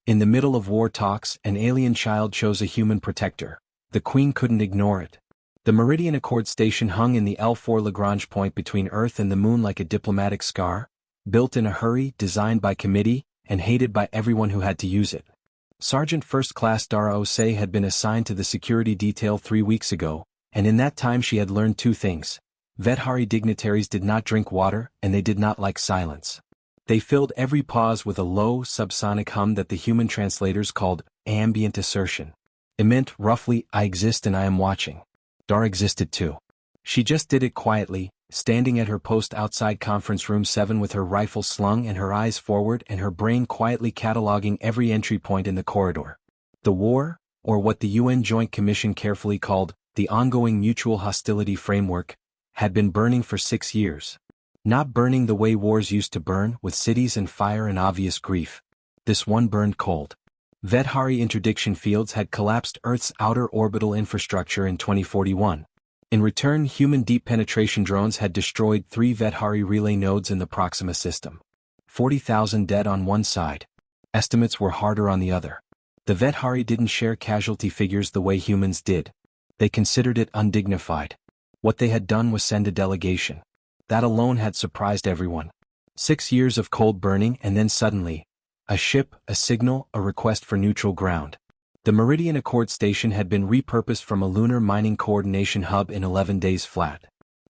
In the middle of war talks, an alien child chose a human protector. The Queen couldn't ignore it. The Meridian Accord Station hung in the L4 Lagrange point between Earth and the Moon like a diplomatic scar, built in a hurry, designed by committee, and hated by everyone who had to use it. Sergeant First Class Dara Osei had been assigned to the security detail 3 weeks ago, and in that time she had learned 2 things. Vedhari dignitaries did not drink water, and they did not like silence. They filled every pause with a low, subsonic hum that the human translators called ambient assertion. It meant, roughly, I exist and I am watching. Dara existed too. She just did it quietly, standing at her post outside Conference Room 7 with her rifle slung and her eyes forward and her brain quietly cataloging every entry point in the corridor. The war, or what the UN Joint Commission carefully called the ongoing mutual hostility framework, had been burning for 6 years. Not burning the way wars used to burn, with cities and fire and obvious grief. This one burned cold. Vedhari interdiction fields had collapsed Earth's outer orbital infrastructure in 2041. In return, human deep penetration drones had destroyed 3 Vedhari relay nodes in the Proxima system. 40,000 dead on one side. Estimates were harder on the other. The Vedhari didn't share casualty figures the way humans did. They considered it undignified. What they had done was send a delegation. That alone had surprised everyone. 6 years of cold burning and then suddenly, a ship, a signal, a request for neutral ground. The Meridian Accord Station had been repurposed from a lunar mining coordination hub in 11 days flat.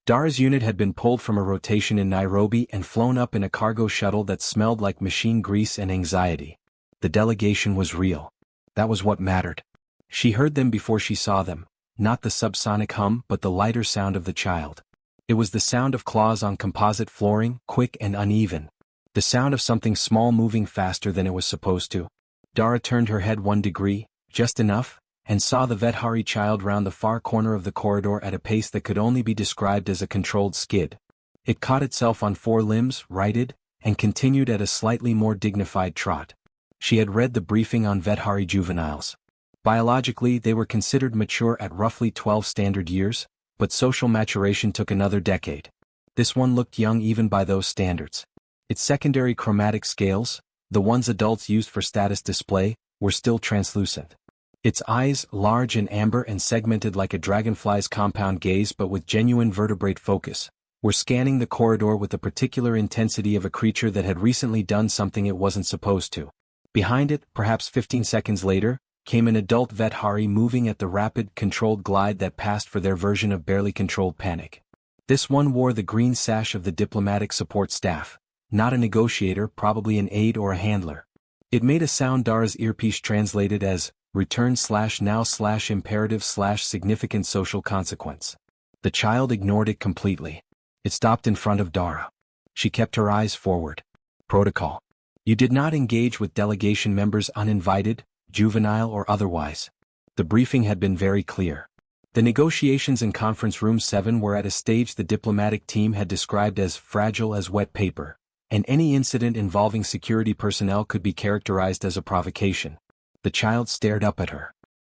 Dara's unit had been pulled from a rotation in Nairobi and flown up in a cargo shuttle that smelled like machine grease and anxiety. The delegation was real. That was what mattered. She heard them before she saw them, not the subsonic hum but the lighter sound of the child. It was the sound of claws on composite flooring, quick and uneven. The sound of something small moving faster than it was supposed to. Dara turned her head 1 degree, just enough, and saw the Vedhari child round the far corner of the corridor at a pace that could only be described as a controlled skid. It caught itself on 4 limbs, righted, and continued at a slightly more dignified trot. She had read the briefing on Vedhari juveniles. Biologically, they were considered mature at roughly 12 standard years, but social maturation took another decade. This one looked young even by those standards. Its secondary chromatic scales, the ones adults used for status display, were still translucent. Its eyes, large and amber and segmented like a dragonfly's compound gaze but with genuine vertebrate focus, were scanning the corridor with the particular intensity of a creature that had recently done something it wasn't supposed to. Behind it, perhaps 15 seconds later, came an adult Vedhari moving at the rapid, controlled glide that passed for their version of barely controlled panic. This one wore the green sash of the diplomatic support staff, not a negotiator, probably an aide or a handler. It made a sound Dara's earpiece translated as, return/now/imperative/significant social consequence. The child ignored it completely. It stopped in front of Dara. She kept her eyes forward. Protocol. You did not engage with delegation members uninvited, juvenile or otherwise. The briefing had been very clear. The negotiations in Conference Room 7 were at a stage the diplomatic team had described as fragile as wet paper, and any incident involving security personnel could be characterized as a provocation. The child stared up at her.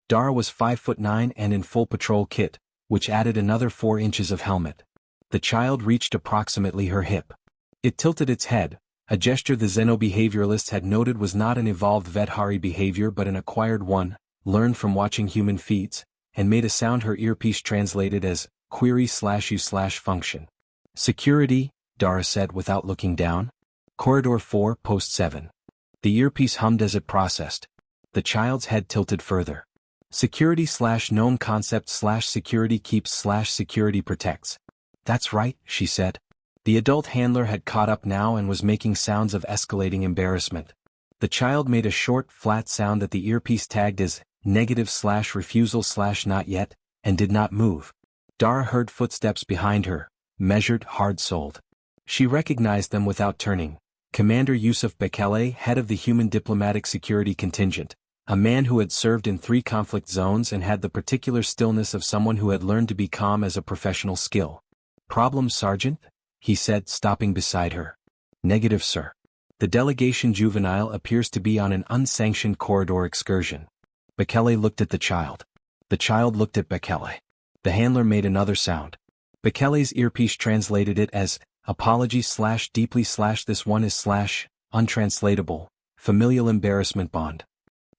Dara was 5'9" and in full patrol kit, which added another 4 inches of helmet. The child reached approximately her hip. It tilted its head, a gesture the xenobehavioralists had noted was not an evolved Vedhari behavior but an acquired one, learned from watching human feeds, and made a sound her earpiece translated as, query/u/function. Security, Dara said without looking down. Corridor 4, Post 7. The earpiece hummed as it processed. The child's head tilted further. Security/known concept/security keeps/security protects. That's right, she said. The adult handler had caught up now and was making sounds of escalating embarrassment. The child made a short, flat sound that the earpiece tagged as negative/refusal/not yet, and did not move. Dara heard footsteps behind her, measured, hard-souled. She recognized them without turning. Commander Yusuf Bekele, head of the Human Diplomatic Security Contingent, a man who had served in 3 conflict zones and had the particular stillness of someone who had learned to be calm as a professional skill. Problem, Sergeant? He said, stopping beside her. Negative, sir. The delegation juvenile appears to be on an unsanctioned corridor excursion. Bekele looked at the child. The child looked at Bekele. The handler made another sound. Bekele's earpiece translated it as, apology/deeply/ this one is/, untranslatable, familial embarrassment bond,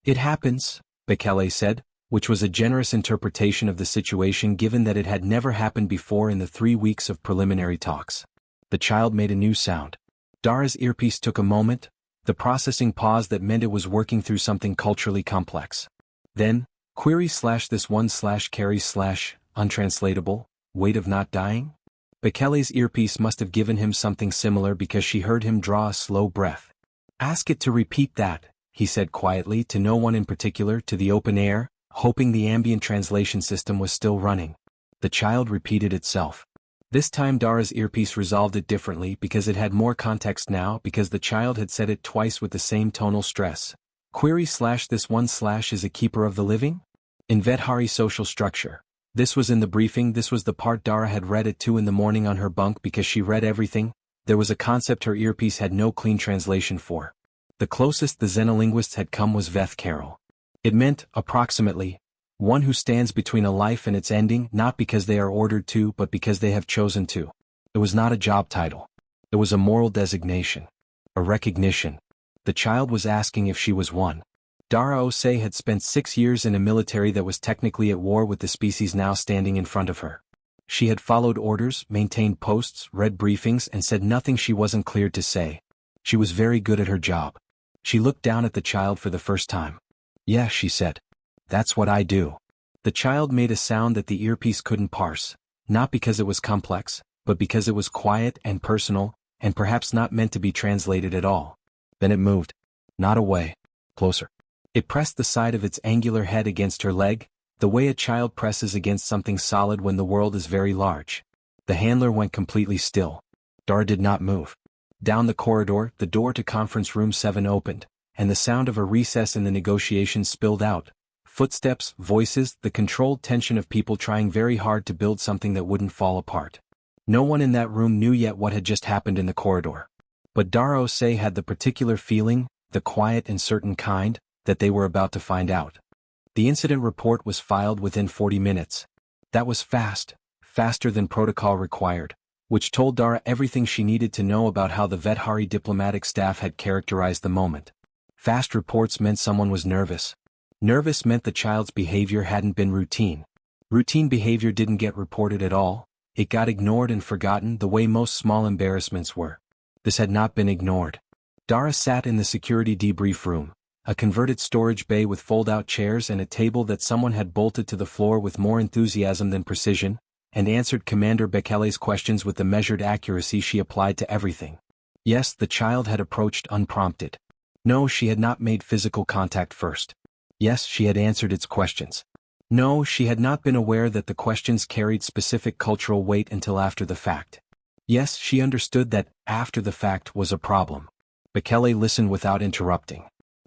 It happens, Bekele said, which was a generous interpretation of the situation given that it had never happened before in the 3 weeks of preliminary talks. The child made a new sound. Dara's earpiece took a moment, the processing pause that meant it was working through something culturally complex. Then, query/this one/carry/untranslatable, weight of not dying? Bekele's earpiece must have given him something similar because she heard him draw a slow breath. Ask it to repeat that, he said quietly to no one in particular, to the open air, hoping the ambient translation system was still running. The child repeated itself. This time Dara's earpiece resolved it differently because it had more context now, because the child had said it twice with the same tonal stress. Query/this one/ is a keeper of the living? In Vedhari social structure. This was in the briefing, this was the part Dara had read at 2 in the morning on her bunk because she read everything. There was a concept her earpiece had no clean translation for. The closest the xenolinguists had come was Veth Carol. It meant, approximately, one who stands between a life and its ending, not because they are ordered to but because they have chosen to. It was not a job title. It was a moral designation. A recognition. The child was asking if she was one. Dara Osei had spent 6 years in a military that was technically at war with the species now standing in front of her. She had followed orders, maintained posts, read briefings, and said nothing she wasn't cleared to say. She was very good at her job. She looked down at the child for the first time. "Yeah," she said. "That's what I do." The child made a sound that the earpiece couldn't parse, not because it was complex, but because it was quiet and personal, and perhaps not meant to be translated at all. Then it moved. Not away. Closer. It pressed the side of its angular head against her leg, the way a child presses against something solid when the world is very large. The handler went completely still. Dara did not move. Down the corridor, the door to conference room 7 opened, and the sound of a recess in the negotiations spilled out. Footsteps, voices, the controlled tension of people trying very hard to build something that wouldn't fall apart. No one in that room knew yet what had just happened in the corridor. But Dara Osei had the particular feeling, the quiet and certain kind, that they were about to find out. The incident report was filed within 40 minutes. That was fast, faster than protocol required, which told Dara everything she needed to know about how the Vedhari diplomatic staff had characterized the moment. Fast reports meant someone was nervous. Nervous meant the child's behavior hadn't been routine. Routine behavior didn't get reported at all, it got ignored and forgotten the way most small embarrassments were. This had not been ignored. Dara sat in the security debrief room, a converted storage bay with fold-out chairs and a table that someone had bolted to the floor with more enthusiasm than precision, and answered Commander Bekele's questions with the measured accuracy she applied to everything. Yes, the child had approached unprompted. No, she had not made physical contact first. Yes, she had answered its questions. No, she had not been aware that the questions carried specific cultural weight until after the fact. Yes, she understood that after the fact was a problem. Bekele listened without interrupting.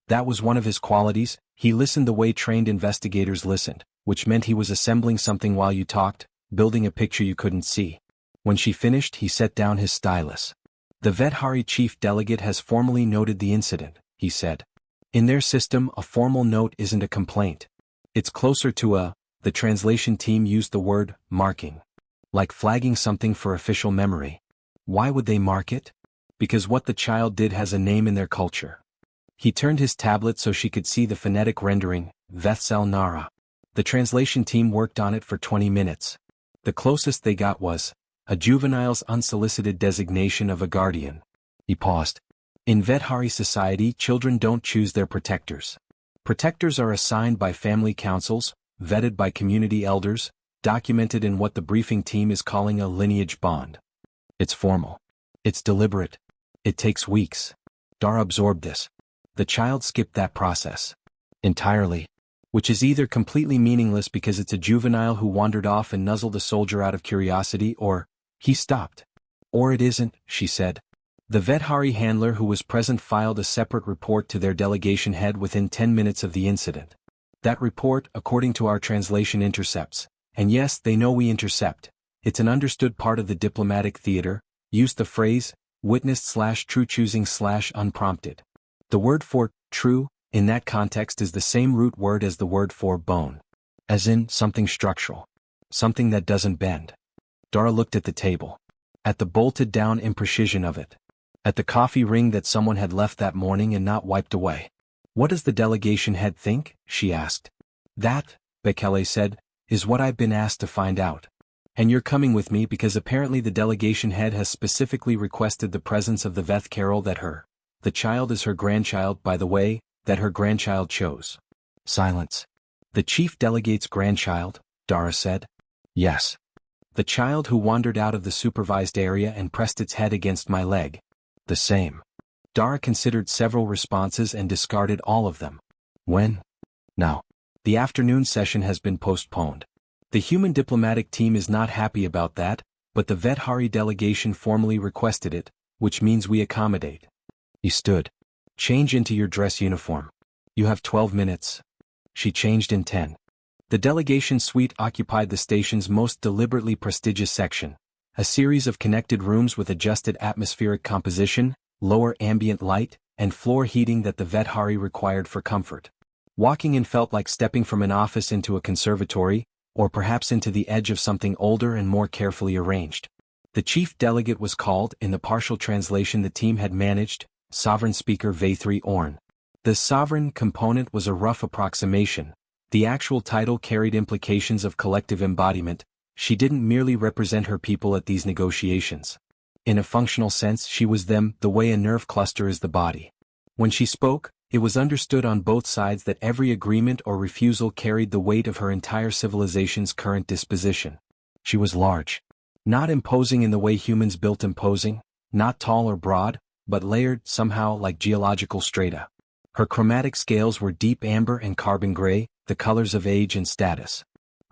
That was one of his qualities, he listened the way trained investigators listened, which meant he was assembling something while you talked, building a picture you couldn't see. When she finished, he set down his stylus. "The Vedhari chief delegate has formally noted the incident," he said. "In their system, a formal note isn't a complaint. It's closer to the translation team used the word marking. Like flagging something for official memory. Why would they mark it? Because what the child did has a name in their culture." He turned his tablet so she could see the phonetic rendering, Vethsel Nara. The translation team worked on it for 20 minutes. The closest they got was a juvenile's unsolicited designation of a guardian. He paused. In Vedhari society, children don't choose their protectors. Protectors are assigned by family councils, vetted by community elders, documented in what the briefing team is calling a lineage bond. It's formal. It's deliberate. It takes weeks. Dara absorbed this. The child skipped that process. Entirely. Which is either completely meaningless because it's a juvenile who wandered off and nuzzled a soldier out of curiosity, or he stopped. Or it isn't, she said. The Vedhari handler who was present filed a separate report to their delegation head within 10 minutes of the incident. That report, according to our translation, intercepts. And yes, they know we intercept. It's an understood part of the diplomatic theater, used the phrase, witnessed/true choosing/unprompted. The word for true, in that context, is the same root word as the word for bone. As in, something structural. Something that doesn't bend. Dara looked at the table. At the bolted-down imprecision of it. At the coffee ring that someone had left that morning and not wiped away. What does the delegation head think? She asked. That, Bekele said, is what I've been asked to find out. And you're coming with me because apparently the delegation head has specifically requested the presence of the Veth Carol that the child is her grandchild, by the way, that her grandchild chose. Silence. The chief delegate's grandchild, Dara said. Yes. The child who wandered out of the supervised area and pressed its head against my leg. The same. Dara considered several responses and discarded all of them. When? Now. The afternoon session has been postponed. The human diplomatic team is not happy about that, but the Vethari delegation formally requested it, which means we accommodate. He stood. Change into your dress uniform. You have 12 minutes. She changed in 10. The delegation suite occupied the station's most deliberately prestigious section, a series of connected rooms with adjusted atmospheric composition, lower ambient light, and floor heating that the Vethari required for comfort. Walking in felt like stepping from an office into a conservatory, or perhaps into the edge of something older and more carefully arranged. The chief delegate was called, in the partial translation the team had managed, Sovereign Speaker Vathri Orn. The sovereign component was a rough approximation. The actual title carried implications of collective embodiment. She didn't merely represent her people at these negotiations. In a functional sense, she was them, the way a nerve cluster is the body. When she spoke, it was understood on both sides that every agreement or refusal carried the weight of her entire civilization's current disposition. She was large. Not imposing in the way humans built imposing, not tall or broad, but layered, somehow like geological strata. Her chromatic scales were deep amber and carbon gray, the colors of age and status.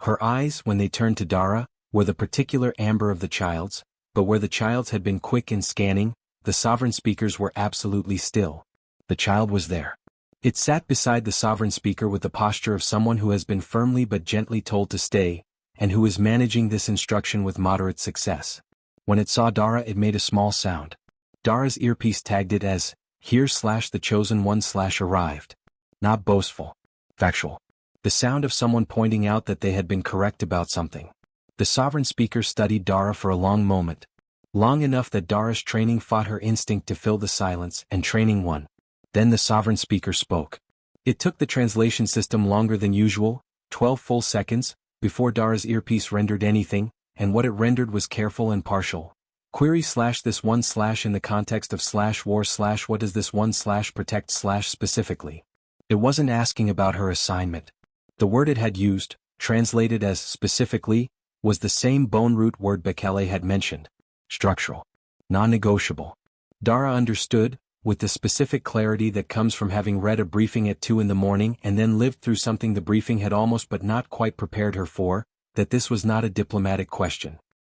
Her eyes, when they turned to Dara, were the particular amber of the child's, but where the child's had been quick in scanning, the sovereign speakers were absolutely still. The child was there. It sat beside the sovereign speaker with the posture of someone who has been firmly but gently told to stay, and who is managing this instruction with moderate success. When it saw Dara, it made a small sound. Dara's earpiece tagged it as, "Here/the chosen one/arrived." Not boastful. Factual. The sound of someone pointing out that they had been correct about something. The sovereign speaker studied Dara for a long moment. Long enough that Dara's training fought her instinct to fill the silence, and training won. Then the sovereign speaker spoke. It took the translation system longer than usual, 12 full seconds, before Dara's earpiece rendered anything, and what it rendered was careful and partial. Query/this one/ in the context of /war/ what does this one/protect/ specifically? It wasn't asking about her assignment. The word it had used, translated as specifically, was the same bone root word Bekele had mentioned. Structural. Non-negotiable. Dara understood, with the specific clarity that comes from having read a briefing at 2 in the morning and then lived through something the briefing had almost but not quite prepared her for, that this was not a diplomatic question.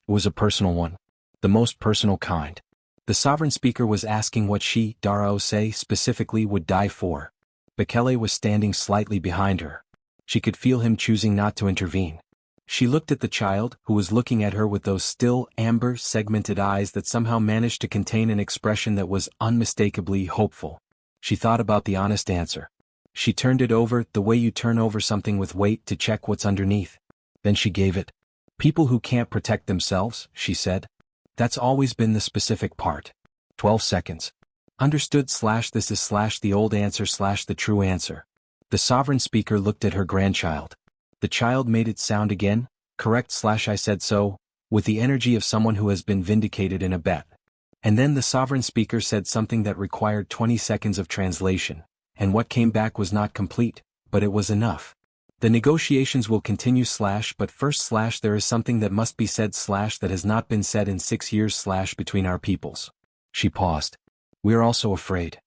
It was a personal one. The most personal kind. The sovereign speaker was asking what she, Dara Ose, specifically would die for. Bekele was standing slightly behind her. She could feel him choosing not to intervene. She looked at the child, who was looking at her with those still, amber, segmented eyes that somehow managed to contain an expression that was unmistakably hopeful. She thought about the honest answer. She turned it over, the way you turn over something with weight to check what's underneath. Then she gave it. People who can't protect themselves, she said. That's always been the specific part. 12 seconds. Understood/this is/the old answer/the true answer. The sovereign speaker looked at her grandchild. The child made its sound again, correct/I said so, with the energy of someone who has been vindicated in a bet. And then the sovereign speaker said something that required 20 seconds of translation, and what came back was not complete, but it was enough. The negotiations will continue/but first/there is something that must be said/that has not been said in 6 years/between our peoples. She paused. We're also afraid.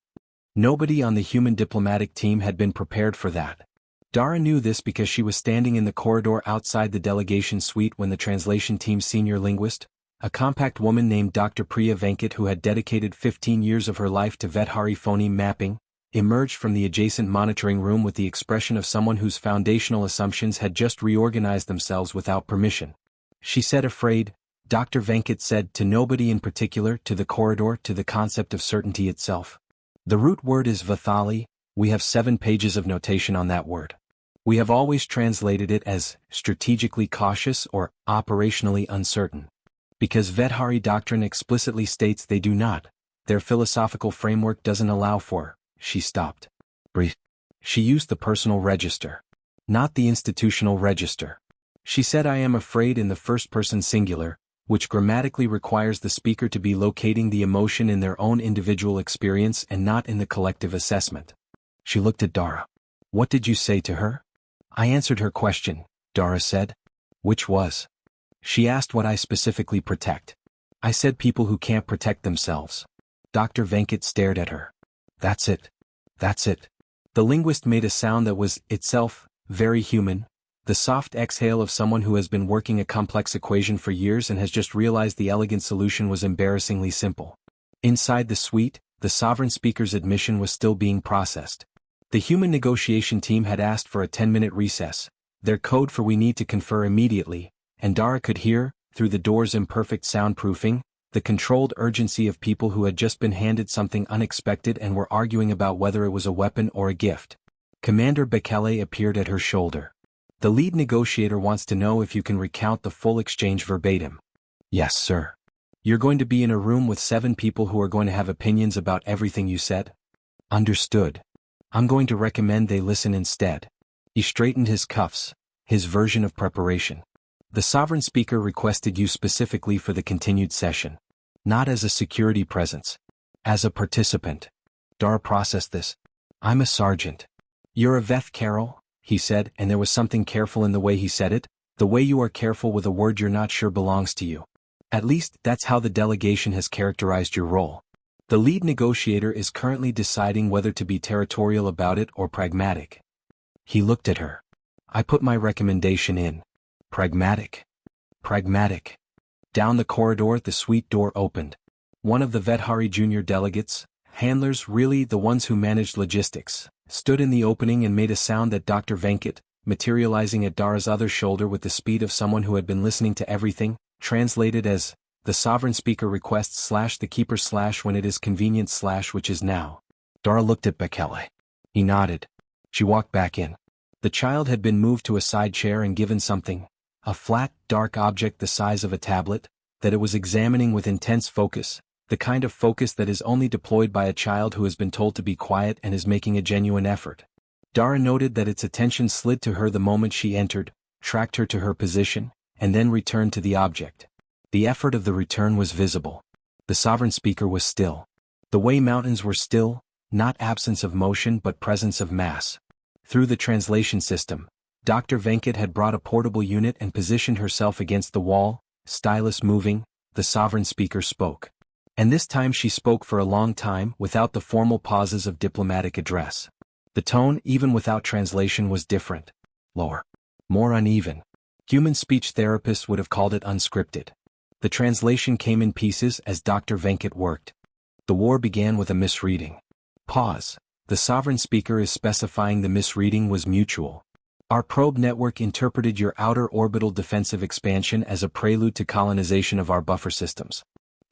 Nobody on the human diplomatic team had been prepared for that. Dara knew this because she was standing in the corridor outside the delegation suite when the translation team's senior linguist, a compact woman named Dr. Priya Venkat who had dedicated 15 years of her life to Vethari phoneme mapping, emerged from the adjacent monitoring room with the expression of someone whose foundational assumptions had just reorganized themselves without permission. She said afraid, Dr. Venkat said to nobody in particular, to the corridor, to the concept of certainty itself. The root word is Vathali. We have 7 pages of notation on that word. We have always translated it as strategically cautious or operationally uncertain. Because Vethari doctrine explicitly states they do not, their philosophical framework doesn't allow for. She stopped. Brief. She used the personal register, not the institutional register. She said I am afraid in the first person singular, which grammatically requires the speaker to be locating the emotion in their own individual experience and not in the collective assessment. She looked at Dara. What did you say to her? I answered her question, Dara said. Which was? She asked what I specifically protect. I said people who can't protect themselves. Dr. Venkat stared at her. That's it. That's it. The linguist made a sound that was, itself, very human, the soft exhale of someone who has been working a complex equation for years and has just realized the elegant solution was embarrassingly simple. Inside the suite, the sovereign speaker's admission was still being processed. The human negotiation team had asked for a 10-minute recess, their code for we need to confer immediately, and Dara could hear, through the door's imperfect soundproofing, the controlled urgency of people who had just been handed something unexpected and were arguing about whether it was a weapon or a gift. Commander Bekele appeared at her shoulder. The lead negotiator wants to know if you can recount the full exchange verbatim. Yes, sir. You're going to be in a room with 7 people who are going to have opinions about everything you said? Understood. I'm going to recommend they listen instead. He straightened his cuffs, his version of preparation. The sovereign speaker requested you specifically for the continued session. Not as a security presence. As a participant. Dara processed this. I'm a sergeant. You're a Veth Carol, he said, and there was something careful in the way he said it, the way you are careful with a word you're not sure belongs to you. At least, that's how the delegation has characterized your role. The lead negotiator is currently deciding whether to be territorial about it or pragmatic. He looked at her. I put my recommendation in. Pragmatic. Pragmatic. Down the corridor the suite door opened. One of the Vedhari junior delegates, handlers really the ones who managed logistics, stood in the opening and made a sound that Dr. Venkat, materializing at Dara's other shoulder with the speed of someone who had been listening to everything, translated as, the sovereign speaker requests / the keeper / when it is convenient / which is now. Dara looked at Bekele. He nodded. She walked back in. The child had been moved to a side chair and given something, a flat, dark object the size of a tablet, that it was examining with intense focus, the kind of focus that is only deployed by a child who has been told to be quiet and is making a genuine effort. Dara noted that its attention slid to her the moment she entered, tracked her to her position, and then returned to the object. The effort of the return was visible. The sovereign speaker was still. The way mountains were still, not absence of motion but presence of mass. Through the translation system, Dr. Venkat had brought a portable unit and positioned herself against the wall, stylus moving, the sovereign speaker spoke. And this time she spoke for a long time without the formal pauses of diplomatic address. The tone, even without translation, was different. Lower. More uneven. Human speech therapists would have called it unscripted. The translation came in pieces as Dr. Venkat worked. The war began with a misreading. Pause. The sovereign speaker is specifying the misreading was mutual. Our probe network interpreted your outer orbital defensive expansion as a prelude to colonization of our buffer systems.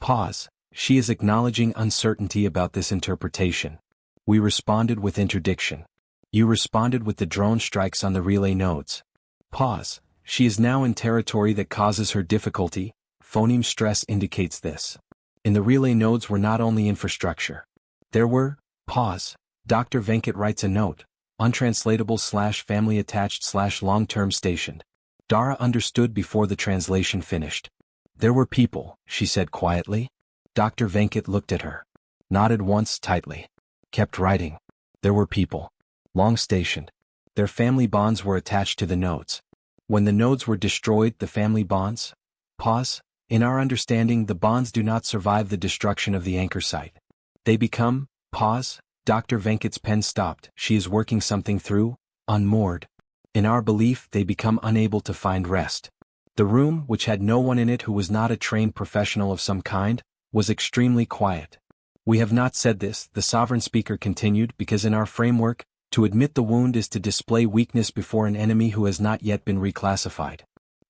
Pause. She is acknowledging uncertainty about this interpretation. We responded with interdiction. You responded with the drone strikes on the relay nodes. Pause. She is now in territory that causes her difficulty. Phoneme stress indicates this. In the relay nodes were not only infrastructure. There were, pause, Dr. Venkat writes a note, untranslatable / family attached / long-term stationed. Dara understood before the translation finished. There were people, she said quietly. Dr. Venkat looked at her. Nodded once tightly. Kept writing. There were people. Long stationed. Their family bonds were attached to the nodes. When the nodes were destroyed, the family bonds? Pause. In our understanding, the bonds do not survive the destruction of the anchor site. They become, pause, Dr. Venkat's pen stopped. She is working something through, unmoored. In our belief, they become unable to find rest. The room, which had no one in it who was not a trained professional of some kind, was extremely quiet. We have not said this, the sovereign speaker continued, because in our framework, to admit the wound is to display weakness before an enemy who has not yet been reclassified.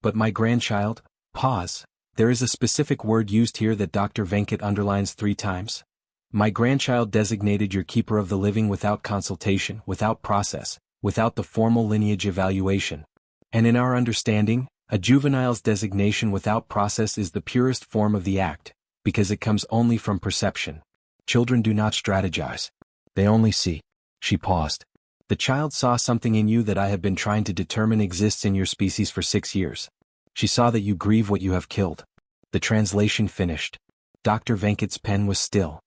But my grandchild, pause. There is a specific word used here that Dr. Venkat underlines 3 times. My grandchild designated your keeper of the living without consultation, without process, without the formal lineage evaluation. And in our understanding, a juvenile's designation without process is the purest form of the act, because it comes only from perception. Children do not strategize. They only see. She paused. The child saw something in you that I have been trying to determine exists in your species for 6 years. She saw that you grieve what you have killed. The translation finished. Dr. Venkat's pen was still.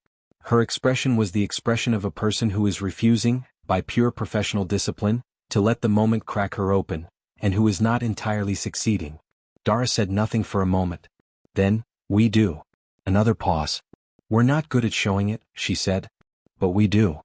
Her expression was the expression of a person who is refusing, by pure professional discipline, to let the moment crack her open, and who is not entirely succeeding. Dara said nothing for a moment. Then, we do. Another pause. We're not good at showing it, she said. But we do.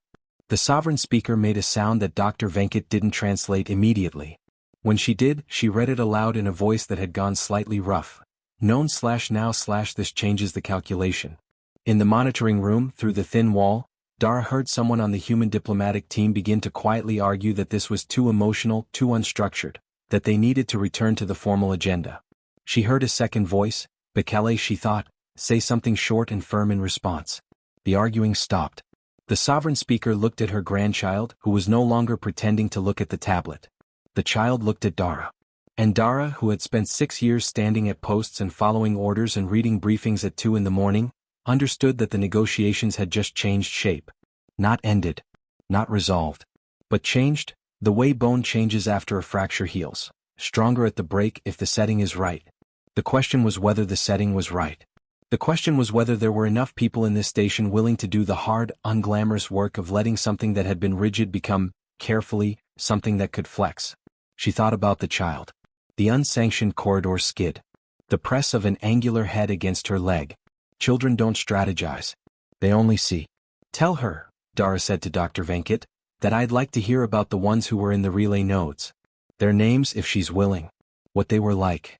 The sovereign speaker made a sound that Dr. Venkat didn't translate immediately. When she did, she read it aloud in a voice that had gone slightly rough. Known/now/this changes the calculation. In the monitoring room, through the thin wall, Dara heard someone on the human diplomatic team begin to quietly argue that this was too emotional, too unstructured, that they needed to return to the formal agenda. She heard a second voice, Bekele, she thought, say something short and firm in response. The arguing stopped. The sovereign speaker looked at her grandchild, who was no longer pretending to look at the tablet. The child looked at Dara. And Dara, who had spent 6 years standing at posts and following orders and reading briefings at 2 in the morning, understood that the negotiations had just changed shape. Not ended. Not resolved. But changed, the way bone changes after a fracture heals. Stronger at the break if the setting is right. The question was whether the setting was right. The question was whether there were enough people in this station willing to do the hard, unglamorous work of letting something that had been rigid become, carefully, something that could flex. She thought about the child. The unsanctioned corridor skid. The press of an angular head against her leg. Children don't strategize. They only see. Tell her, Dara said to Dr. Venkat, that I'd like to hear about the ones who were in the relay nodes. Their names if she's willing. What they were like.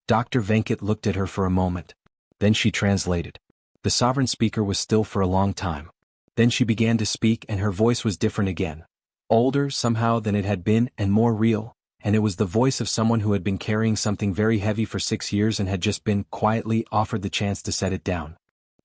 Dr. Venkat looked at her for a moment. Then she translated. The sovereign speaker was still for a long time. Then she began to speak and her voice was different again. Older somehow than it had been and more real, and it was the voice of someone who had been carrying something very heavy for 6 years and had just been quietly offered the chance to set it down.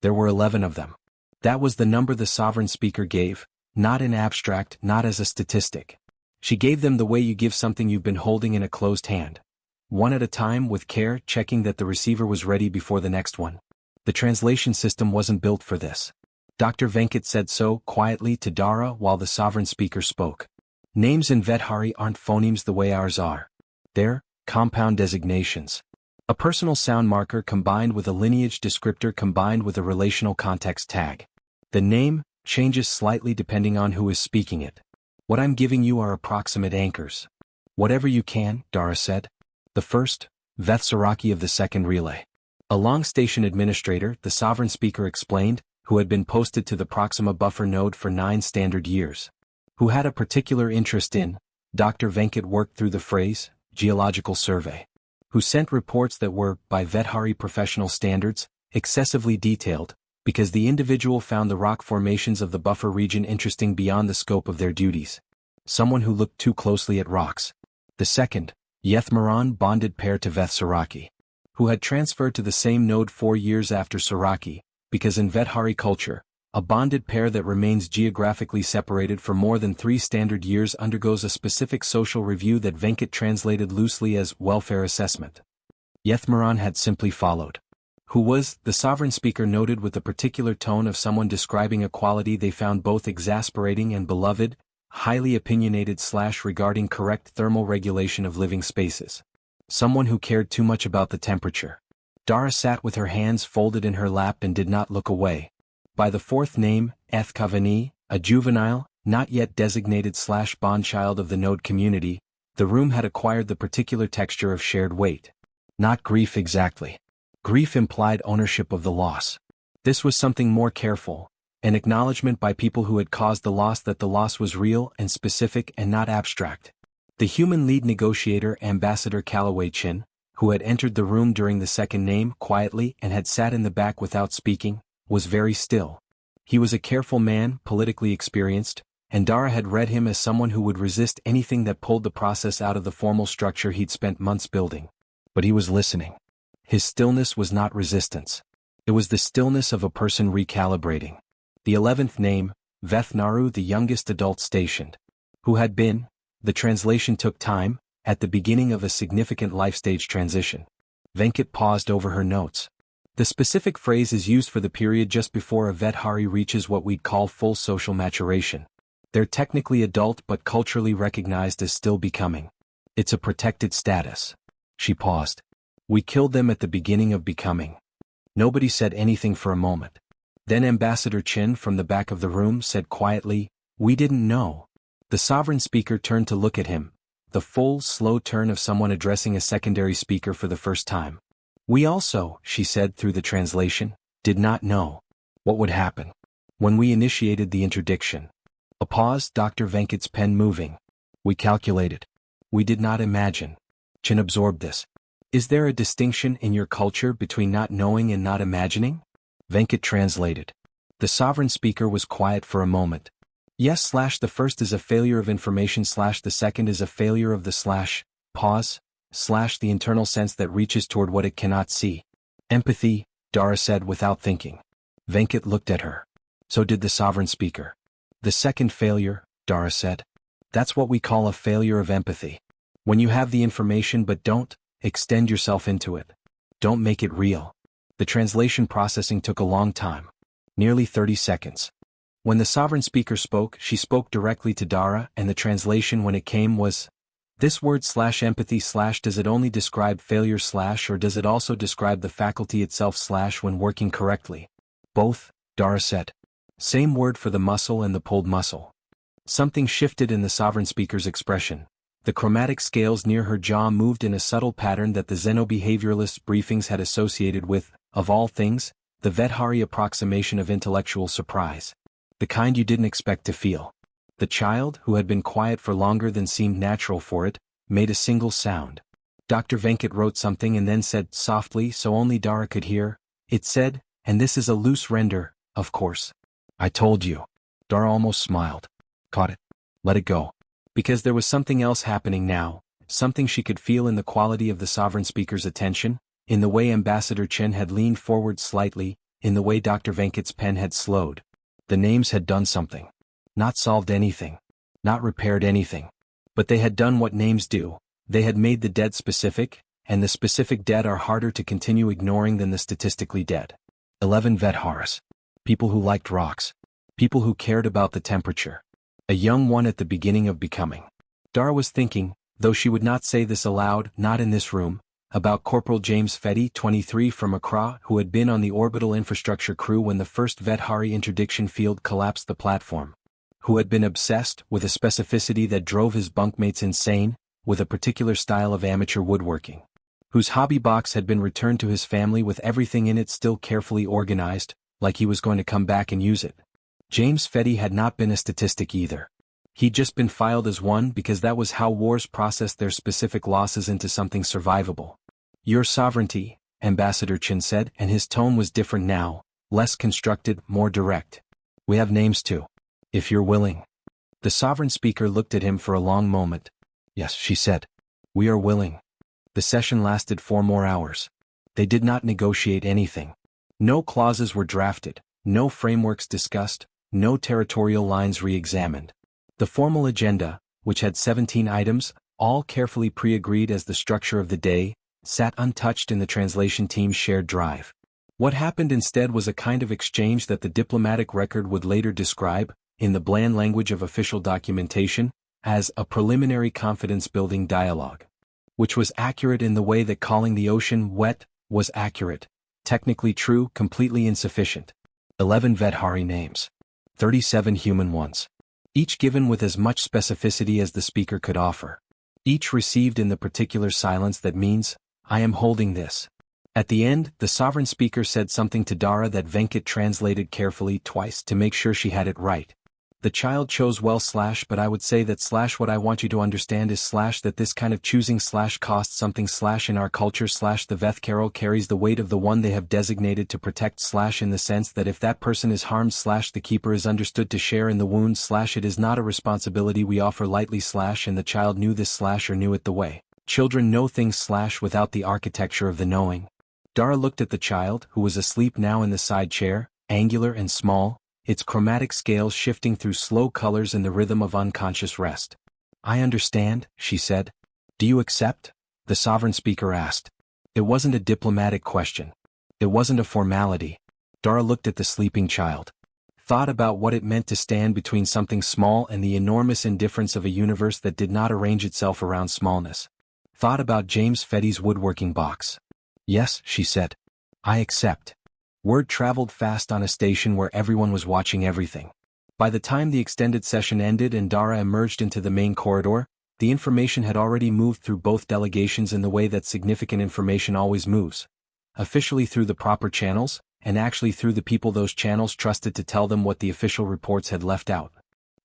There were 11 of them. That was the number the sovereign speaker gave, not in abstract, not as a statistic. She gave them the way you give something you've been holding in a closed hand. One at a time with care, checking that the receiver was ready before the next one. The translation system wasn't built for this. Dr. Venkat said so quietly to Dara while the sovereign speaker spoke. Names in Vedhari aren't phonemes the way ours are. They're compound designations. A personal sound marker combined with a lineage descriptor combined with a relational context tag. The name changes slightly depending on who is speaking it. What I'm giving you are approximate anchors. Whatever you can, Dara said. The first, Veth Saraki of the second relay. A long station administrator, the sovereign speaker explained, who had been posted to the Proxima buffer node for 9 standard years. Who had a particular interest in, Dr. Venkat worked through the phrase, geological survey. Who sent reports that were, by Vedhari professional standards, excessively detailed, because the individual found the rock formations of the buffer region interesting beyond the scope of their duties. Someone who looked too closely at rocks. The second, Yethmaran bonded pair to Veth Saraki. Who had transferred to the same node 4 years after Saraki, because in Vedhari culture, a bonded pair that remains geographically separated for more than 3 standard years undergoes a specific social review that Venkat translated loosely as welfare assessment. Yethmaran had simply followed. Who was, the sovereign speaker noted with the particular tone of someone describing a quality they found both exasperating and beloved, highly opinionated / regarding correct thermal regulation of living spaces. Someone who cared too much about the temperature. Dara sat with her hands folded in her lap and did not look away. By the fourth name, Ethkavani, a juvenile, not yet designated / bond child of the node community, the room had acquired the particular texture of shared weight. Not grief exactly. Grief implied ownership of the loss. This was something more careful, an acknowledgement by people who had caused the loss that the loss was real and specific and not abstract. The human lead negotiator, Ambassador Callaway Chin, who had entered the room during the second name quietly and had sat in the back without speaking, was very still. He was a careful man, politically experienced, and Dara had read him as someone who would resist anything that pulled the process out of the formal structure he'd spent months building. But he was listening. His stillness was not resistance. It was the stillness of a person recalibrating. The 11th name, Veth Naru, the youngest adult stationed. Who had been, the translation took time, at the beginning of a significant life stage transition. Venkat paused over her notes. The specific phrase is used for the period just before a Vedhari reaches what we'd call full social maturation. They're technically adult but culturally recognized as still becoming. It's a protected status. She paused. We killed them at the beginning of becoming. Nobody said anything for a moment. Then Ambassador Chin from the back of the room said quietly, "We didn't know." The sovereign speaker turned to look at him, the full, slow turn of someone addressing a secondary speaker for the first time. "We also," she said through the translation, "did not know what would happen when we initiated the interdiction." A pause, Dr. Venkat's pen moving. "We calculated. We did not imagine." Chin absorbed this. "Is there a distinction in your culture between not knowing and not imagining?" Venkat translated. The sovereign speaker was quiet for a moment. "Yes, the first is a failure of information the second is a failure of the pause, the internal sense that reaches toward what it cannot see." "Empathy," Dara said without thinking. Venkat looked at her. So did the sovereign speaker. "The second failure," Dara said. "That's what we call a failure of empathy. When you have the information but don't extend yourself into it. Don't make it real." The translation processing took a long time. Nearly 30 seconds. When the sovereign speaker spoke, she spoke directly to Dara, and the translation when it came was, "This word empathy does it only describe failure or does it also describe the faculty itself when working correctly?" "Both," Dara said. "Same word for the muscle and the pulled muscle." Something shifted in the sovereign speaker's expression. The chromatic scales near her jaw moved in a subtle pattern that the xenobehavioralist briefings had associated with, of all things, the Vedhari approximation of intellectual surprise. The kind you didn't expect to feel. The child, who had been quiet for longer than seemed natural for it, made a single sound. Dr. Venkat wrote something and then said softly so only Dara could hear. It said, "And this is a loose render, of course." "I told you." Dara almost smiled. Caught it. Let it go. Because there was something else happening now, something she could feel in the quality of the sovereign speaker's attention, in the way Ambassador Chen had leaned forward slightly, in the way Dr. Venkat's pen had slowed. The names had done something. Not solved anything. Not repaired anything. But they had done what names do. They had made the dead specific, and the specific dead are harder to continue ignoring than the statistically dead. 11 Vedhars. People who liked rocks. People who cared about the temperature. A young one at the beginning of becoming. Dara was thinking, though she would not say this aloud, not in this room, about Corporal James Fetty, 23 from Accra, who had been on the orbital infrastructure crew when the first Vedhari interdiction field collapsed the platform. Who had been obsessed with a specificity that drove his bunkmates insane, with a particular style of amateur woodworking. Whose hobby box had been returned to his family with everything in it still carefully organized, like he was going to come back and use it. James Fetty had not been a statistic either. He'd just been filed as one because that was how wars processed their specific losses into something survivable. "Your sovereignty," Ambassador Chin said, and his tone was different now, less constructed, more direct. "We have names too. If you're willing." The sovereign speaker looked at him for a long moment. "Yes," she said. "We are willing." The session lasted 4 more hours. They did not negotiate anything. No clauses were drafted, no frameworks discussed, no territorial lines re-examined. The formal agenda, which had 17 items, all carefully pre-agreed as the structure of the day, sat untouched in the translation team's shared drive. What happened instead was a kind of exchange that the diplomatic record would later describe, in the bland language of official documentation, as a preliminary confidence-building dialogue. Which was accurate in the way that calling the ocean wet was accurate, technically true, completely insufficient. 11 Vedhari names. 37 human ones. Each given with as much specificity as the speaker could offer. Each received in the particular silence that means, "I am holding this." At the end, the sovereign speaker said something to Dara that Venkat translated carefully twice to make sure she had it right. "The child chose well but I would say that what I want you to understand is that this kind of choosing costs something in our culture the Vethkarel carries the weight of the one they have designated to protect in the sense that if that person is harmed the keeper is understood to share in the wound it is not a responsibility we offer lightly and the child knew this or knew it the way children know things without the architecture of the knowing." Dara looked at the child, who was asleep now in the side chair, angular and small, its chromatic scales shifting through slow colors in the rhythm of unconscious rest. "I understand," she said. "Do you accept?" the sovereign speaker asked. It wasn't a diplomatic question. It wasn't a formality. Dara looked at the sleeping child. Thought about what it meant to stand between something small and the enormous indifference of a universe that did not arrange itself around smallness. Thought about James Fetty's woodworking box. Yes, she said. I accept. Word traveled fast on a station where everyone was watching everything. By the time the extended session ended and Dara emerged into the main corridor, the information had already moved through both delegations in the way that significant information always moves. Officially through the proper channels, and actually through the people those channels trusted to tell them what the official reports had left out.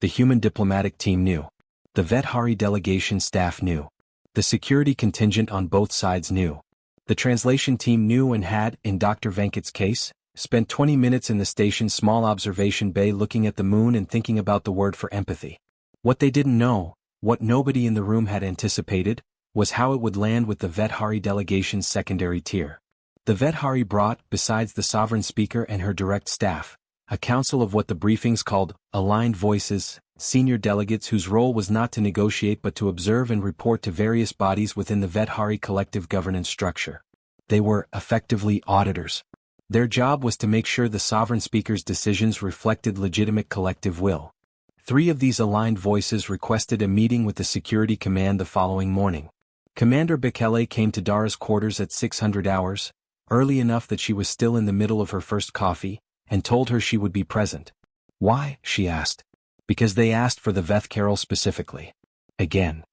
The human diplomatic team knew. The Vethari delegation staff knew. The security contingent on both sides knew. The translation team knew and had, in Dr. Venkat's case, spent 20 minutes in the station's small observation bay looking at the moon and thinking about the word for empathy. What they didn't know, what nobody in the room had anticipated, was how it would land with the Vethari delegation's secondary tier. The Vethari brought, besides the sovereign speaker and her direct staff, a council of what the briefings called aligned voices, senior delegates whose role was not to negotiate but to observe and report to various bodies within the Vethari collective governance structure. They were, effectively, auditors. Their job was to make sure the sovereign speaker's decisions reflected legitimate collective will. 3 of these aligned voices requested a meeting with the security command the following morning. Commander Bekele came to Dara's quarters at 600 hours, early enough that she was still in the middle of her first coffee, and told her she would be present. Why? She asked. Because they asked for the Veth Carol specifically. Again.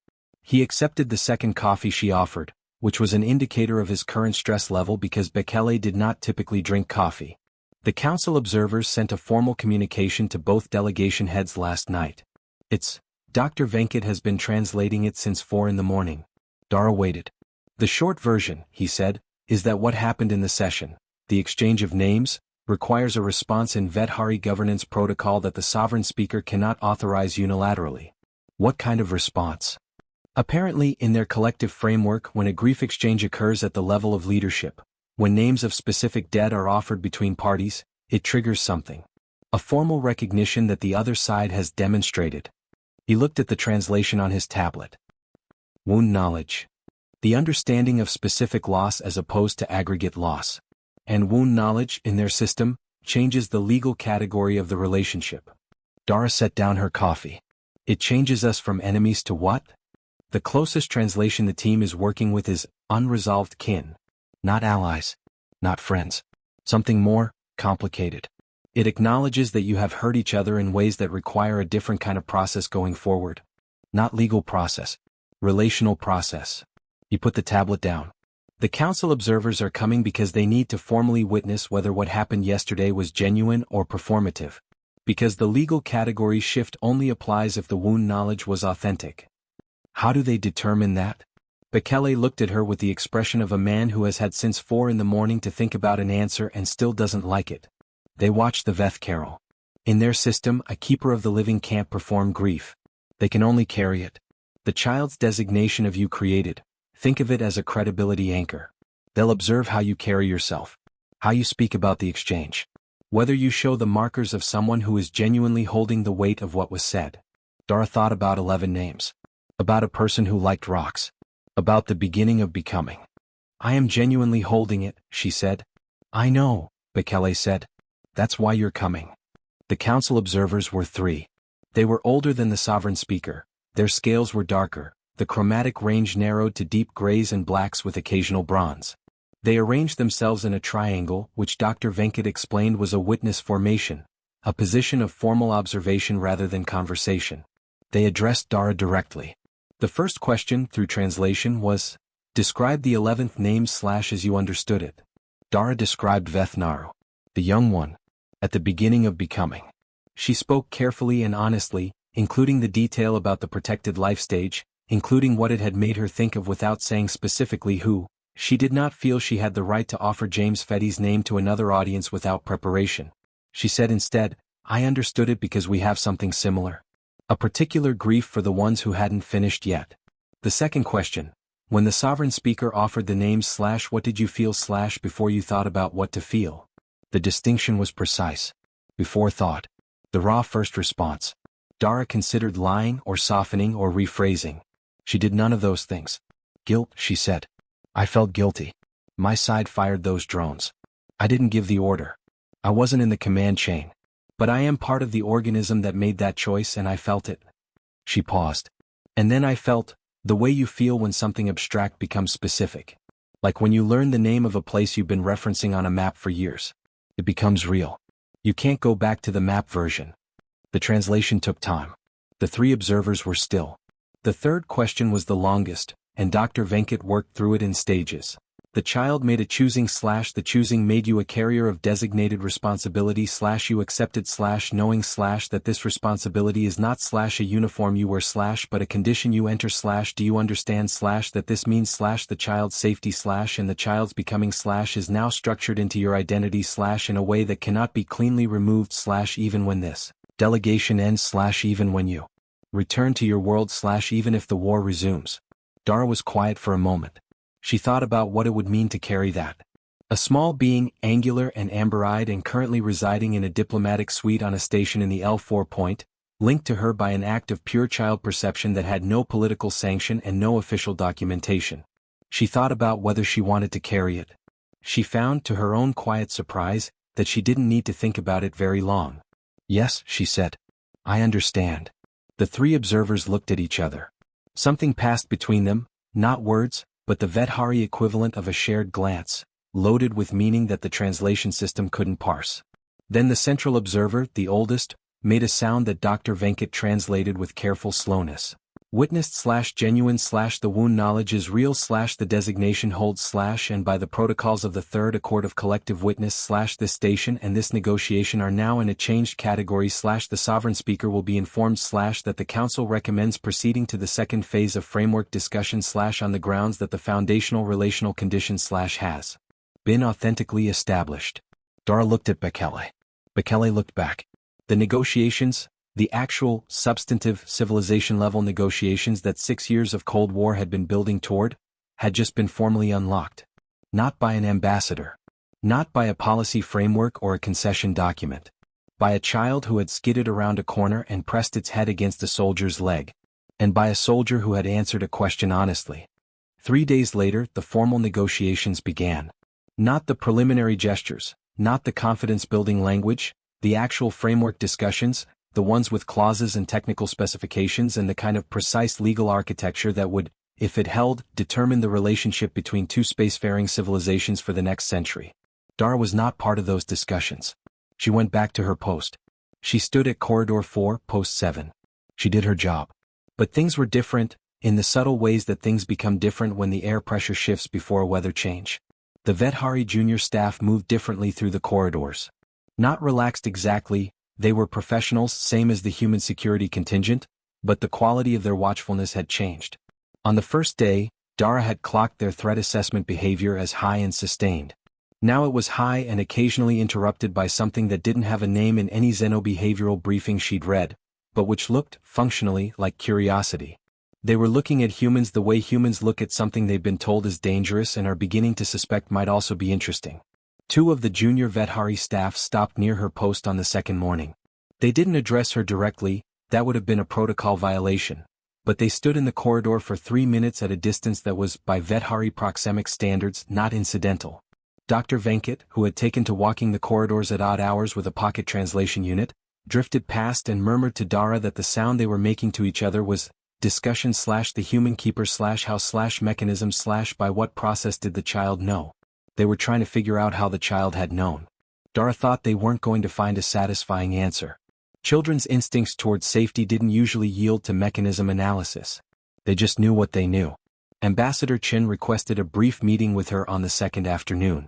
He accepted the second coffee she offered, which was an indicator of his current stress level because Bekele did not typically drink coffee. The council observers sent a formal communication to both delegation heads last night. It's, Dr. Venkat has been translating it since 4 in the morning. Dara waited. The short version, he said, is that what happened in the session, the exchange of names, requires a response in Vethari governance protocol that the sovereign speaker cannot authorize unilaterally. What kind of response? Apparently, in their collective framework, when a grief exchange occurs at the level of leadership, when names of specific dead are offered between parties, it triggers something. A formal recognition that the other side has demonstrated. He looked at the translation on his tablet. Wound knowledge. The understanding of specific loss as opposed to aggregate loss. And wound knowledge, in their system, changes the legal category of the relationship. Dara set down her coffee. It changes us from enemies to what? The closest translation the team is working with is unresolved kin. Not allies. Not friends. Something more complicated. It acknowledges that you have hurt each other in ways that require a different kind of process going forward. Not legal process. Relational process. He put the tablet down. The council observers are coming because they need to formally witness whether what happened yesterday was genuine or performative. Because the legal category shift only applies if the wound knowledge was authentic. How do they determine that? Bekele looked at her with the expression of a man who has had since 4 in the morning to think about an answer and still doesn't like it. They watch the Veth Carol. In their system, a keeper of the living can't perform grief. They can only carry it. The child's designation of you created. Think of it as a credibility anchor. They'll observe how you carry yourself. How you speak about the exchange. Whether you show the markers of someone who is genuinely holding the weight of what was said. Dara thought about 11 names. About a person who liked rocks. About the beginning of becoming. I am genuinely holding it, she said. I know, Bekele said. That's why you're coming. The council observers were 3. They were older than the sovereign speaker. Their scales were darker. The chromatic range narrowed to deep grays and blacks with occasional bronze. They arranged themselves in a triangle, which Dr. Venkat explained was a witness formation, a position of formal observation rather than conversation. They addressed Dara directly. The first question, through translation, was, describe the 11th name / as you understood it. Dara described Vethnaru, the young one, at the beginning of becoming. She spoke carefully and honestly, including the detail about the protected life stage, including what it had made her think of without saying specifically who. She did not feel she had the right to offer James Fetty's name to another audience without preparation. She said instead, I understood it because we have something similar. A particular grief for the ones who hadn't finished yet. The second question, when the sovereign speaker offered the names / what did you feel / before you thought about what to feel? The distinction was precise. Before thought. The raw first response. Dara considered lying or softening or rephrasing. She did none of those things. Guilt, she said. I felt guilty. My side fired those drones. I didn't give the order. I wasn't in the command chain. But I am part of the organism that made that choice and I felt it. She paused. And then I felt, the way you feel when something abstract becomes specific. Like when you learn the name of a place you've been referencing on a map for years. It becomes real. You can't go back to the map version. The translation took time. The three observers were still. The third question was the longest, and Dr. Venkat worked through it in stages. The child made a choosing / the choosing made you a carrier of designated responsibility / you accepted / knowing / that this responsibility is not / a uniform you wear / but a condition you enter / do you understand / that this means / the child's safety / and the child's becoming / is now structured into your identity / in a way that cannot be cleanly removed / even when this delegation ends / even when you return to your world / even if the war resumes. Dara was quiet for a moment. She thought about what it would mean to carry that. A small being, angular and amber-eyed and currently residing in a diplomatic suite on a station in the L4 point, linked to her by an act of pure child perception that had no political sanction and no official documentation. She thought about whether she wanted to carry it. She found, to her own quiet surprise, that she didn't need to think about it very long. Yes, she said. I understand. The three observers looked at each other. Something passed between them, not words, but the Vedhari equivalent of a shared glance, loaded with meaning that the translation system couldn't parse. Then the central observer, the oldest, made a sound that Dr. Venkat translated with careful slowness. Witnessed / genuine / the wound knowledge is real / the designation holds / and by the protocols of the third accord of collective witness / this station and this negotiation are now in a changed category / the sovereign speaker will be informed / that the council recommends proceeding to the second phase of framework discussion / on the grounds that the foundational relational condition / has been authentically established. Dara looked at Bekele. Bekele looked back. The negotiations, the actual, substantive, civilization-level negotiations that 6 years of Cold War had been building toward, had just been formally unlocked. Not by an ambassador. Not by a policy framework or a concession document. By a child who had skidded around a corner and pressed its head against a soldier's leg. And by a soldier who had answered a question honestly. 3 days later, the formal negotiations began. Not the preliminary gestures, not the confidence-building language, the actual framework discussions, the ones with clauses and technical specifications and the kind of precise legal architecture that would, if it held, determine the relationship between two spacefaring civilizations for the next century. Dara was not part of those discussions. She went back to her post. She stood at Corridor 4, Post 7. She did her job. But things were different, in the subtle ways that things become different when the air pressure shifts before a weather change. The Vedhari junior staff moved differently through the corridors. Not relaxed exactly, they were professionals, same as the human security contingent, but the quality of their watchfulness had changed. On the first day, Dara had clocked their threat assessment behavior as high and sustained. Now it was high and occasionally interrupted by something that didn't have a name in any xenobehavioral briefing she'd read, but which looked, functionally, like curiosity. They were looking at humans the way humans look at something they've been told is dangerous and are beginning to suspect might also be interesting. 2 of the junior Vedhari staff stopped near her post on the second morning. They didn't address her directly, that would have been a protocol violation, but they stood in the corridor for 3 minutes at a distance that was, by Vedhari proxemic standards, not incidental. Dr. Venkat, who had taken to walking the corridors at odd hours with a pocket translation unit, drifted past and murmured to Dara that the sound they were making to each other was discussion / the human keeper / how / mechanism / by what process did the child know. They were trying to figure out how the child had known. Dara thought they weren't going to find a satisfying answer. Children's instincts toward safety didn't usually yield to mechanism analysis. They just knew what they knew. Ambassador Chin requested a brief meeting with her on the second afternoon.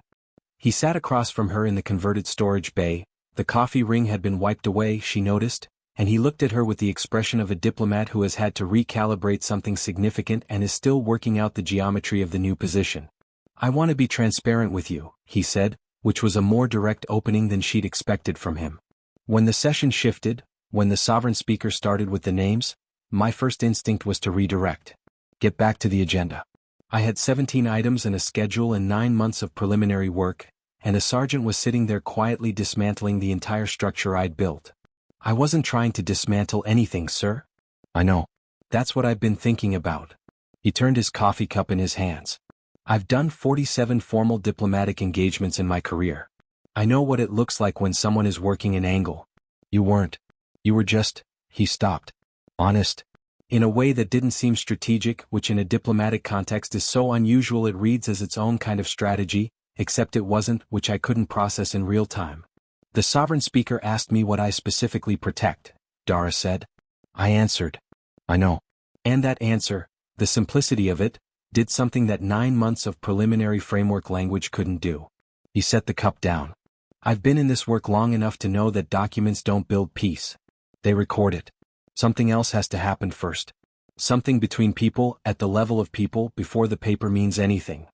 He sat across from her in the converted storage bay. The coffee ring had been wiped away, she noticed, and he looked at her with the expression of a diplomat who has had to recalibrate something significant and is still working out the geometry of the new position. I want to be transparent with you, he said, which was a more direct opening than she'd expected from him. When the session shifted, when the sovereign speaker started with the names, my first instinct was to redirect. Get back to the agenda. I had 17 items and a schedule and 9 months of preliminary work, and a sergeant was sitting there quietly dismantling the entire structure I'd built. I wasn't trying to dismantle anything, sir. I know. That's what I've been thinking about. He turned his coffee cup in his hands. I've done 47 formal diplomatic engagements in my career. I know what it looks like when someone is working an angle. You weren't. You were just, he stopped. Honest. In a way that didn't seem strategic, which in a diplomatic context is so unusual it reads as its own kind of strategy, except it wasn't, which I couldn't process in real time. The sovereign speaker asked me what I specifically protect, Dara said. I answered. I know. And that answer, the simplicity of it, did something that 9 months of preliminary framework language couldn't do. He set the cup down. I've been in this work long enough to know that documents don't build peace. They record it. Something else has to happen first. Something between people, at the level of people, before the paper means anything.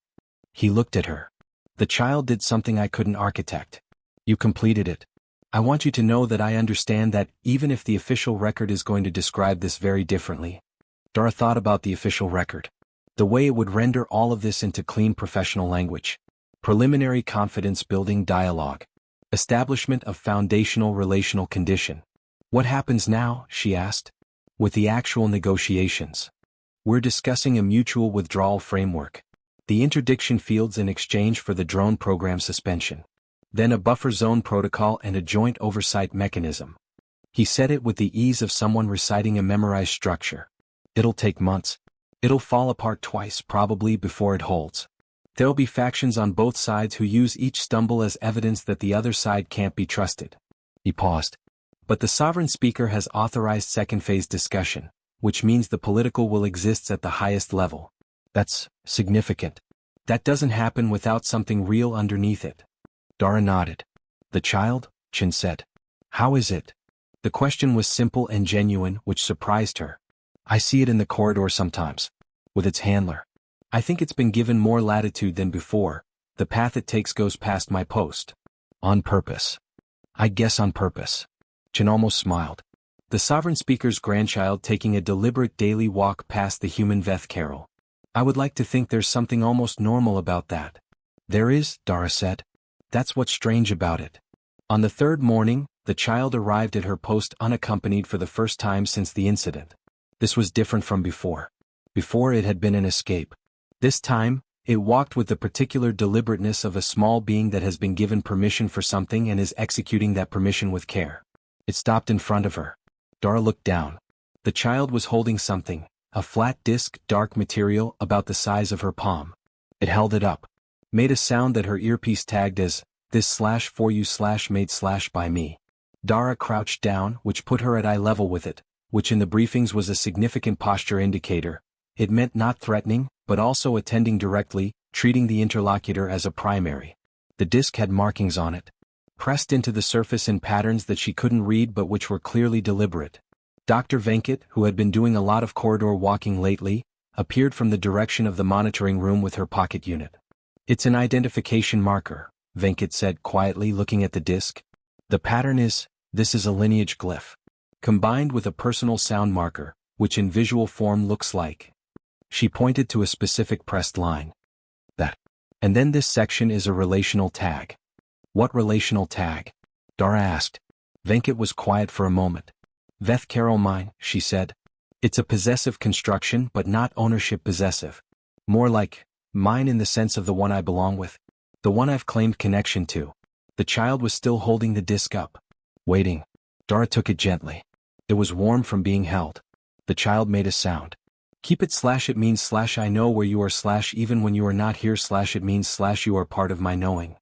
He looked at her. The child did something I couldn't architect. You completed it. I want you to know that I understand that, even if the official record is going to describe this very differently. Dara thought about the official record. The way it would render all of this into clean professional language. Preliminary confidence-building dialogue. Establishment of foundational relational condition. What happens now, she asked, with the actual negotiations? We're discussing a mutual withdrawal framework. The interdiction fields in exchange for the drone program suspension. Then a buffer zone protocol and a joint oversight mechanism. He said it with the ease of someone reciting a memorized structure. It'll take months. It'll fall apart twice probably before it holds. There'll be factions on both sides who use each stumble as evidence that the other side can't be trusted. He paused. But the sovereign speaker has authorized second phase discussion, which means the political will exists at the highest level. That's significant. That doesn't happen without something real underneath it. Dara nodded. The child, Chin said. How is it? The question was simple and genuine, which surprised her. I see it in the corridor sometimes. With its handler. I think it's been given more latitude than before. The path it takes goes past my post. On purpose. I guess on purpose. Chin almost smiled. The sovereign speaker's grandchild taking a deliberate daily walk past the human Veth Carol. I would like to think there's something almost normal about that. There is, Dara said. That's what's strange about it. On the third morning, the child arrived at her post unaccompanied for the first time since the incident. This was different from before. Before it had been an escape. This time, it walked with the particular deliberateness of a small being that has been given permission for something and is executing that permission with care. It stopped in front of her. Dara looked down. The child was holding something, a flat disc, dark material about the size of her palm. It held it up. Made a sound that her earpiece tagged as, this/for-you/made/by-me. Dara crouched down, which put her at eye level with it, which in the briefings was a significant posture indicator. It meant not threatening, but also attending directly, treating the interlocutor as a primary. The disc had markings on it. Pressed into the surface in patterns that she couldn't read but which were clearly deliberate. Dr. Venkat, who had been doing a lot of corridor walking lately, appeared from the direction of the monitoring room with her pocket unit. It's an identification marker, Venkat said quietly looking at the disc. The pattern is, this is a lineage glyph. Combined with a personal sound marker, which in visual form looks like. She pointed to a specific pressed line. That. And then this section is a relational tag. What relational tag? Dara asked. Venkat was quiet for a moment. Veth Carol mine, she said. It's a possessive construction but not ownership possessive. More like, mine in the sense of the one I belong with. The one I've claimed connection to. The child was still holding the disc up. Waiting. Dara took it gently. It was warm from being held. The child made a sound. Keep it /it means /I know where you are /even when you are not here /it means /you are part of my knowing.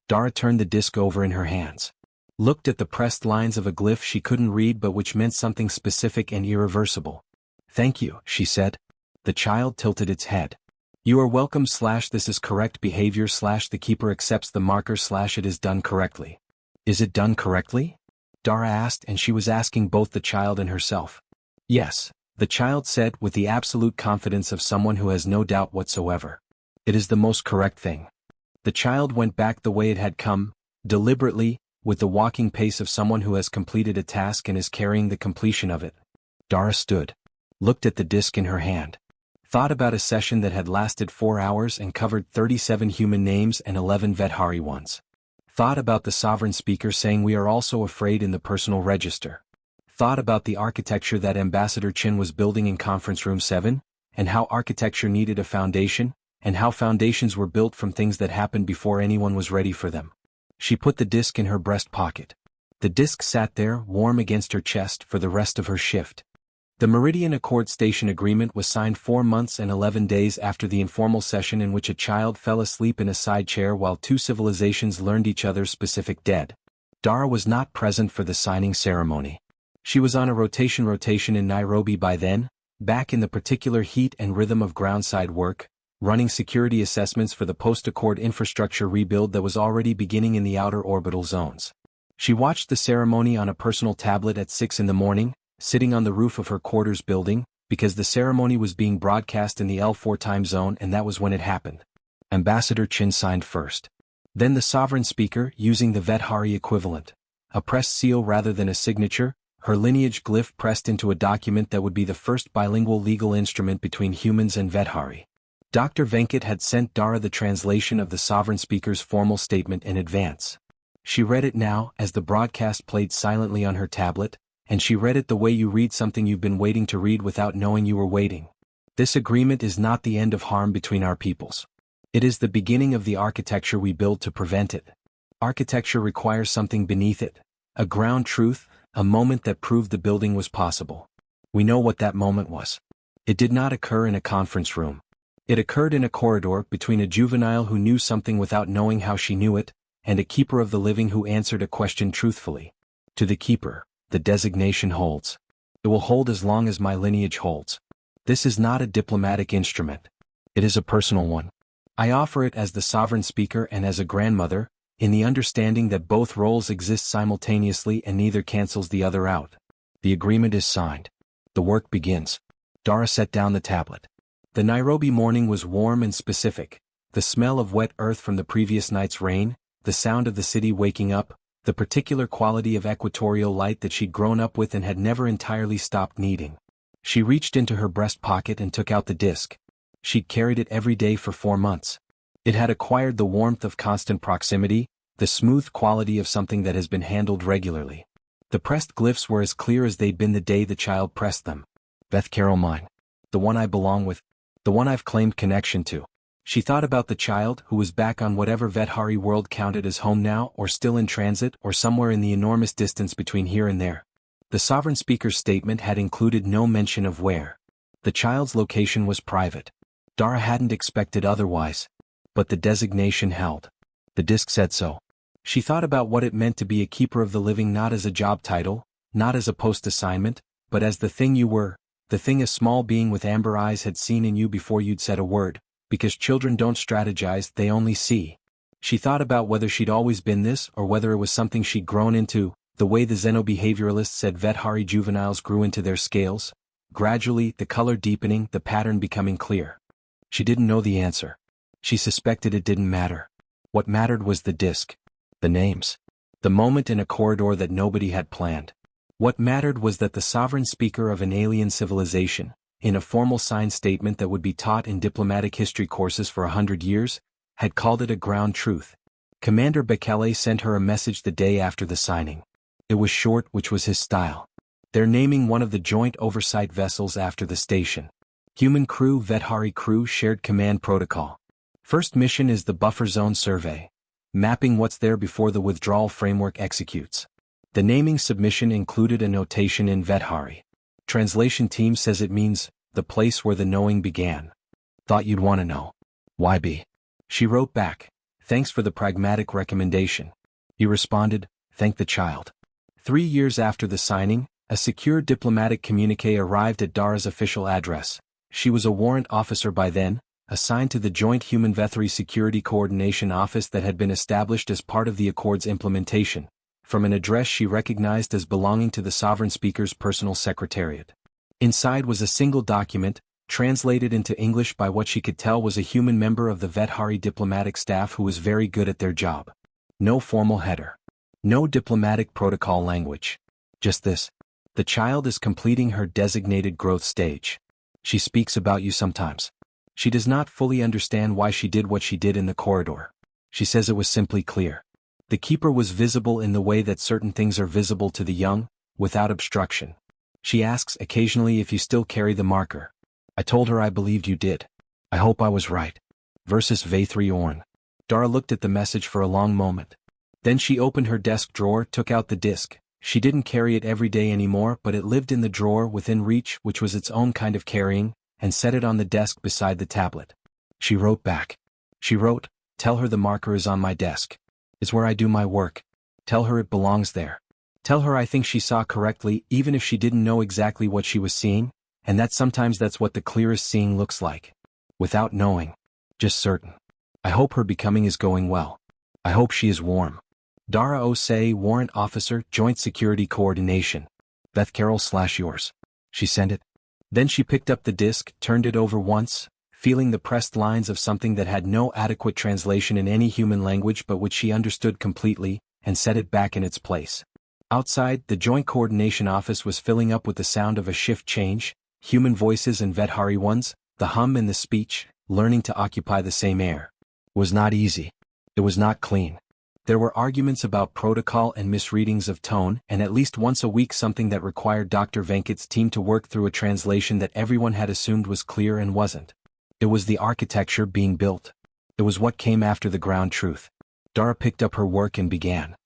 Dara turned the disc over in her hands. Looked at the pressed lines of a glyph she couldn't read but which meant something specific and irreversible. Thank you, she said. The child tilted its head. You are welcome /this is correct behavior /the keeper accepts the marker /it is done correctly. Is it done correctly? Dara asked, and she was asking both the child and herself. Yes, the child said with the absolute confidence of someone who has no doubt whatsoever. It is the most correct thing. The child went back the way it had come, deliberately, with the walking pace of someone who has completed a task and is carrying the completion of it. Dara stood. Looked at the disc in her hand. Thought about a session that had lasted 4 hours and covered 37 human names and 11 Vethari ones. Thought about the sovereign speaker saying we are also afraid in the personal register. Thought about the architecture that Ambassador Chin was building in Conference Room 7, and how architecture needed a foundation, and how foundations were built from things that happened before anyone was ready for them. She put the disc in her breast pocket. The disc sat there, warm against her chest, for the rest of her shift. The Meridian Accord Station Agreement was signed 4 months and 11 days after the informal session in which a child fell asleep in a side chair while two civilizations learned each other's specific dead. Dara was not present for the signing ceremony. She was on a rotation in Nairobi by then, back in the particular heat and rhythm of groundside work, running security assessments for the post-Accord infrastructure rebuild that was already beginning in the outer orbital zones. She watched the ceremony on a personal tablet at 6 in the morning, sitting on the roof of her quarters building, because the ceremony was being broadcast in the L4 time zone, and that was when it happened. Ambassador Chin signed first. Then the sovereign speaker, using the Vethari equivalent, a pressed seal rather than a signature, her lineage glyph pressed into a document that would be the first bilingual legal instrument between humans and Vethari. Dr. Venkat had sent Dara the translation of the sovereign speaker's formal statement in advance. She read it now as the broadcast played silently on her tablet, and she read it the way you read something you've been waiting to read without knowing you were waiting. This agreement is not the end of harm between our peoples. It is the beginning of the architecture we build to prevent it. Architecture requires something beneath it, a ground truth, a moment that proved the building was possible. We know what that moment was. It did not occur in a conference room. It occurred in a corridor between a juvenile who knew something without knowing how she knew it, and a keeper of the living who answered a question truthfully. To the keeper, the designation holds. It will hold as long as my lineage holds. This is not a diplomatic instrument. It is a personal one. I offer it as the sovereign speaker and as a grandmother, in the understanding that both roles exist simultaneously and neither cancels the other out. The agreement is signed. The work begins. Dara set down the tablet. The Nairobi morning was warm and specific. The smell of wet earth from the previous night's rain, the sound of the city waking up, the particular quality of equatorial light that she'd grown up with and had never entirely stopped needing. She reached into her breast pocket and took out the disc. She'd carried it every day for 4 months. It had acquired the warmth of constant proximity, the smooth quality of something that has been handled regularly. The pressed glyphs were as clear as they'd been the day the child pressed them. Beth Carroll mine. The one I belong with. The one I've claimed connection to. She thought about the child who was back on whatever Vethari world counted as home now, or still in transit, or somewhere in the enormous distance between here and there. The sovereign speaker's statement had included no mention of where. The child's location was private. Dara hadn't expected otherwise. But the designation held. The disc said so. She thought about what it meant to be a keeper of the living, not as a job title, not as a post assignment, but as the thing you were, the thing a small being with amber eyes had seen in you before you'd said a word. Because children don't strategize, they only see. She thought about whether she'd always been this or whether it was something she'd grown into, the way the xenobehavioralists said Vethari juveniles grew into their scales. Gradually, the color deepening, the pattern becoming clear. She didn't know the answer. She suspected it didn't matter. What mattered was the disc. The names. The moment in a corridor that nobody had planned. What mattered was that the sovereign speaker of an alien civilization, in a formal signed statement that would be taught in diplomatic history courses for 100 years, had called it a ground truth. Commander Bekele sent her a message the day after the signing. It was short, which was his style. They're naming one of the joint oversight vessels after the station. Human crew, Vethari crew, shared command protocol. First mission is the buffer zone survey, mapping what's there before the withdrawal framework executes. The naming submission included a notation in Vethari. Translation team says it means, the place where the knowing began. Thought you'd want to know. Why be? She wrote back, thanks for the pragmatic recommendation. He responded, thank the child. 3 years after the signing, a secure diplomatic communique arrived at Dara's official address. She was a warrant officer by then, assigned to the Joint Human Vethari Security Coordination Office that had been established as part of the Accord's implementation, from an address she recognized as belonging to the sovereign speaker's personal secretariat. Inside was a single document, translated into English by what she could tell was a human member of the Vethari diplomatic staff who was very good at their job. No formal header. No diplomatic protocol language. Just this. The child is completing her designated growth stage. She speaks about you sometimes. She does not fully understand why she did what she did in the corridor. She says it was simply clear. The keeper was visible in the way that certain things are visible to the young, without obstruction. She asks occasionally if you still carry the marker. I told her I believed you did. I hope I was right. Versus Vethri Orn. Dara looked at the message for a long moment. Then she opened her desk drawer, took out the disk. She didn't carry it every day anymore, but it lived in the drawer within reach, which was its own kind of carrying, and set it on the desk beside the tablet. She wrote back. She wrote, "Tell her the marker is on my desk. It's where I do my work. Tell her it belongs there. Tell her I think she saw correctly even if she didn't know exactly what she was seeing, and that sometimes that's what the clearest seeing looks like. Without knowing. Just certain. I hope her becoming is going well. I hope she is warm. Dara Osei, Warrant Officer, Joint Security Coordination. Beth Carroll/yours." She sent it. Then she picked up the disk, turned it over once, feeling the pressed lines of something that had no adequate translation in any human language but which she understood completely, and set it back in its place. Outside, the Joint Coordination Office was filling up with the sound of a shift change, human voices and Vedhari ones, the hum and the speech, learning to occupy the same air. It was not easy. It was not clean. There were arguments about protocol and misreadings of tone, and at least once a week something that required Dr. Venkat's team to work through a translation that everyone had assumed was clear and wasn't. It was the architecture being built. It was what came after the ground truth. Dara picked up her work and began.